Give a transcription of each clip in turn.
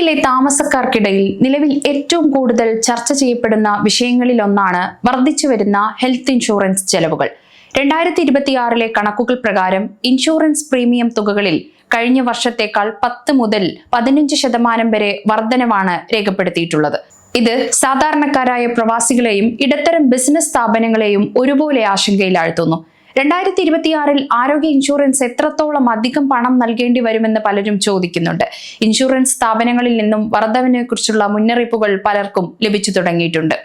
കേരളത്തിലെ താമസക്കാർക്കിടയിൽ നിലവിൽ ഏറ്റവും കൂടുതൽ ചർച്ച ചെയ്യപ്പെടുന്ന വിഷയങ്ങളിലൊന്നാണ് വർദ്ധിച്ചുവരുന്ന ഹെൽത്ത് ഇൻഷുറൻസ് ചെലവുകൾ. 2026 കണക്കുകൾ പ്രകാരം ഇൻഷുറൻസ് പ്രീമിയം തുകകളിൽ കഴിഞ്ഞ വർഷത്തേക്കാൾ 10 മുതൽ 15% വരെ വർധനവാണ് രേഖപ്പെടുത്തിയിട്ടുള്ളത്. ഇത് സാധാരണക്കാരായ പ്രവാസികളെയും ഇടത്തരം ബിസിനസ് സ്ഥാപനങ്ങളെയും ഒരുപോലെ ആശങ്കയിലാഴ്ത്തുന്നു. 2026 ആരോഗ്യ ഇൻഷുറൻസ് എത്രത്തോളം അധികം പണം നൽകേണ്ടി വരുമെന്ന് പലരും ചോദിക്കുന്നുണ്ട്. ഇൻഷുറൻസ് സ്ഥാപനങ്ങളിൽ നിന്നും വർധനവിനെ കുറിച്ചുള്ള മുന്നറിയിപ്പുകൾ പലർക്കും ലഭിച്ചു തുടങ്ങിയിട്ടുണ്ട്.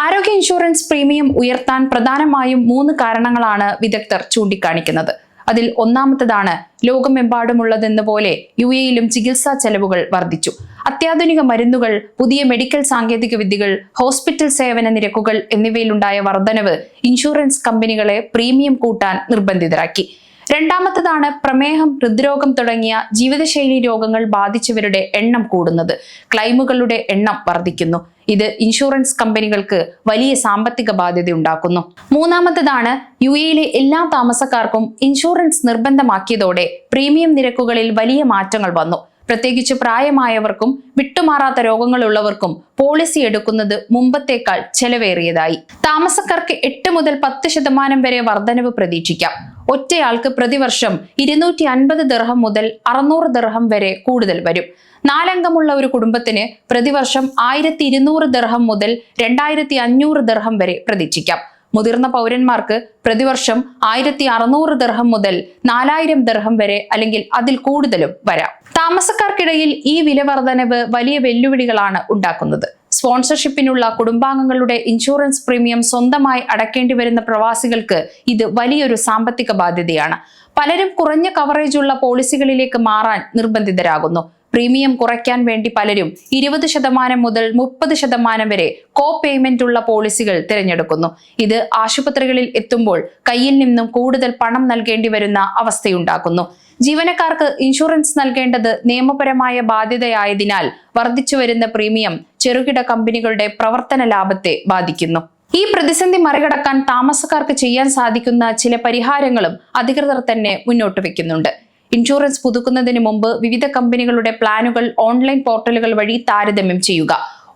ആരോഗ്യ ഇൻഷുറൻസ് പ്രീമിയം ഉയർത്താൻ പ്രധാനമായും 3 കാരണങ്ങളാണ് വിദഗ്ധർ ചൂണ്ടിക്കാണിക്കുന്നത്. അതിൽ ഒന്നാമത്തേതാണ് ലോകമെമ്പാടുമുള്ളതെന്ന പോലെ UAEയിലും ചികിത്സാ ചെലവുകൾ വർദ്ധിച്ചു. അത്യാധുനിക മരുന്നുകൾ, പുതിയ മെഡിക്കൽ സാങ്കേതിക വിദ്യകൾ, ഹോസ്പിറ്റൽ സേവന നിരക്കുകൾ എന്നിവയിലുണ്ടായ വർധനവ് ഇൻഷുറൻസ് കമ്പനികളെ പ്രീമിയം കൂട്ടാൻ നിർബന്ധിതരാക്കി. രണ്ടാമത്തേതാണ് പ്രമേഹം, ഹൃദ്രോഗം തുടങ്ങിയ ജീവിതശൈലി രോഗങ്ങൾ ബാധിച്ചവരുടെ എണ്ണം കൂടുന്നത്. ക്ലെയിമുകളുടെ എണ്ണം വർദ്ധിക്കുന്നു. ഇത് ഇൻഷുറൻസ് കമ്പനികൾക്ക് വലിയ സാമ്പത്തിക ബാധ്യത ഉണ്ടാക്കുന്നു. മൂന്നാമത്തേതാണ് UAEയിലെ എല്ലാ താമസക്കാർക്കും ഇൻഷുറൻസ് നിർബന്ധമാക്കിയതോടെ പ്രീമിയം നിരക്കുകളിൽ വലിയ മാറ്റങ്ങൾ വന്നു. പ്രത്യേകിച്ച് പ്രായമായവർക്കും വിട്ടുമാറാത്ത രോഗങ്ങളുള്ളവർക്കും പോളിസി എടുക്കുന്നത് മുമ്പത്തേക്കാൾ ചെലവേറിയതായി. താമസക്കാർക്ക് 8 മുതൽ 10% വരെ വർധനവ് പ്രതീക്ഷിക്കാം. ഒറ്റയാൾക്ക് പ്രതിവർഷം 250 ദിർഹം മുതൽ 600 ദിർഹം വരെ കൂടുതൽ വരും. 4 അംഗമുള്ള ഒരു കുടുംബത്തിന് പ്രതിവർഷം 1200 ദിർഹം മുതൽ 2500 ദിർഹം വരെ പ്രതീക്ഷിക്കാം. മുതിർന്ന പൗരന്മാർക്ക് പ്രതിവർഷം 1600 ദിർഹം മുതൽ 4000 ദിർഹം വരെ അല്ലെങ്കിൽ അതിൽ കൂടുതലും വരാം. താമസക്കാർക്കിടയിൽ ഈ വില വർധനവ് വലിയ വെല്ലുവിളികളാണ് ഉണ്ടാക്കുന്നത്. സ്പോൺസർഷിപ്പിനുള്ള കുടുംബാംഗങ്ങളുടെ ഇൻഷുറൻസ് പ്രീമിയം സ്വന്തമായി അടക്കേണ്ടി വരുന്ന പ്രവാസികൾക്ക് ഇത് വലിയൊരു സാമ്പത്തിക ബാധ്യതയാണ്. പലരും കുറഞ്ഞ കവറേജുള്ള പോളിസികളിലേക്ക് മാറാൻ നിർബന്ധിതരാകുന്നു. പ്രീമിയം കുറയ്ക്കാൻ വേണ്ടി പലരും 20% മുതൽ 30% വരെ കോ പേയ്മെന്റ് ഉള്ള പോളിസികൾ തിരഞ്ഞെടുക്കുന്നു. ഇത് ആശുപത്രികളിൽ എത്തുമ്പോൾ കയ്യിൽ നിന്നും കൂടുതൽ പണം നൽകേണ്ടി വരുന്ന അവസ്ഥയുണ്ടാക്കുന്നു. ജീവനക്കാർക്ക് ഇൻഷുറൻസ് നൽകേണ്ടത് നിയമപരമായ ബാധ്യതയായതിനാൽ വർദ്ധിച്ചുവരുന്ന പ്രീമിയം ചെറുകിട കമ്പനികളുടെ പ്രവർത്തന ലാഭത്തെ ബാധിക്കുന്നു. ഈ പ്രതിസന്ധി മറികടക്കാൻ താമസക്കാർക്ക് ചെയ്യാൻ സാധിക്കുന്ന ചില പരിഹാരങ്ങളും അധികൃതർ തന്നെ മുന്നോട്ട് വെക്കുന്നുണ്ട്. ഇൻഷുറൻസ് പുതുക്കുന്നതിന് മുമ്പ് വിവിധ കമ്പനികളുടെ പ്ലാനുകൾ ഓൺലൈൻ പോർട്ടലുകൾ വഴി താരതമ്യം ചെയ്യുക.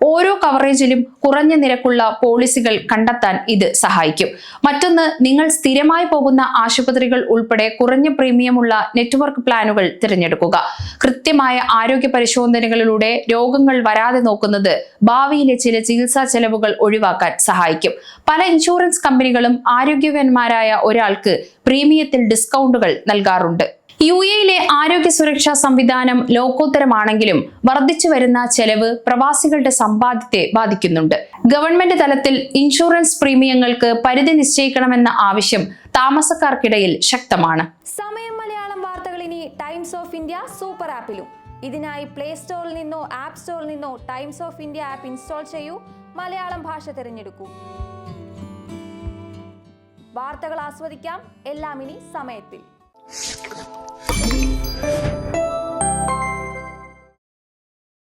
ഓരോ കവറേജിലും കുറഞ്ഞ നിരക്കുള്ള പോളിസികൾ കണ്ടെത്താൻ ഇത് സഹായിക്കും. മറ്റൊന്ന്, നിങ്ങൾ സ്ഥിരമായി പോകുന്ന ആശുപത്രികൾ ഉൾപ്പെടെ കുറഞ്ഞ പ്രീമിയമുള്ള നെറ്റ്വർക്ക് പ്ലാനുകൾ തിരഞ്ഞെടുക്കുക. കൃത്യമായ ആരോഗ്യ പരിശോധനകളിലൂടെ രോഗങ്ങൾ വരാതെ നോക്കുന്നത് ഭാവിയിലെ ചില ചികിത്സാ ചെലവുകൾ ഒഴിവാക്കാൻ സഹായിക്കും. പല ഇൻഷുറൻസ് കമ്പനികളും ആരോഗ്യവാന്മാരായ ഒരാൾക്ക് പ്രീമിയത്തിൽ ഡിസ്കൗണ്ടുകൾ നൽകാറുണ്ട്. UAEയിലെ ആരോഗ്യ സുരക്ഷാ സംവിധാനം ലോകോത്തരമാണെങ്കിലും വർദ്ധിച്ചു വരുന്ന ചെലവ് പ്രവാസികളുടെ സമ്പാദ്യത്തെ ബാധിക്കുന്നുണ്ട്. ഗവൺമെന്റ് തലത്തിൽ ഇൻഷുറൻസ് പ്രീമിയങ്ങൾക്ക് പരിധി നിശ്ചയിക്കണമെന്ന ആവശ്യം താമസക്കാർക്കിടയിൽ ശക്തമാണ്. സമയം മലയാളം വാർത്തകൾ ഇനി ടൈംസ് ഓഫ് ഇന്ത്യ സൂപ്പർ ആപ്പിലും. ഇതിനായി പ്ലേ സ്റ്റോറിൽ നിന്നോ ആപ്പ് സ്റ്റോറിൽ നിന്നോ times of India app install ചെയ്യൂ. മലയാളം ഭാഷ തിരഞ്ഞെടുക്കൂ. വാർത്തകൾ ആസ്വദിക്കാം. എല്ലാം ഇനി സമയത്തിൽ.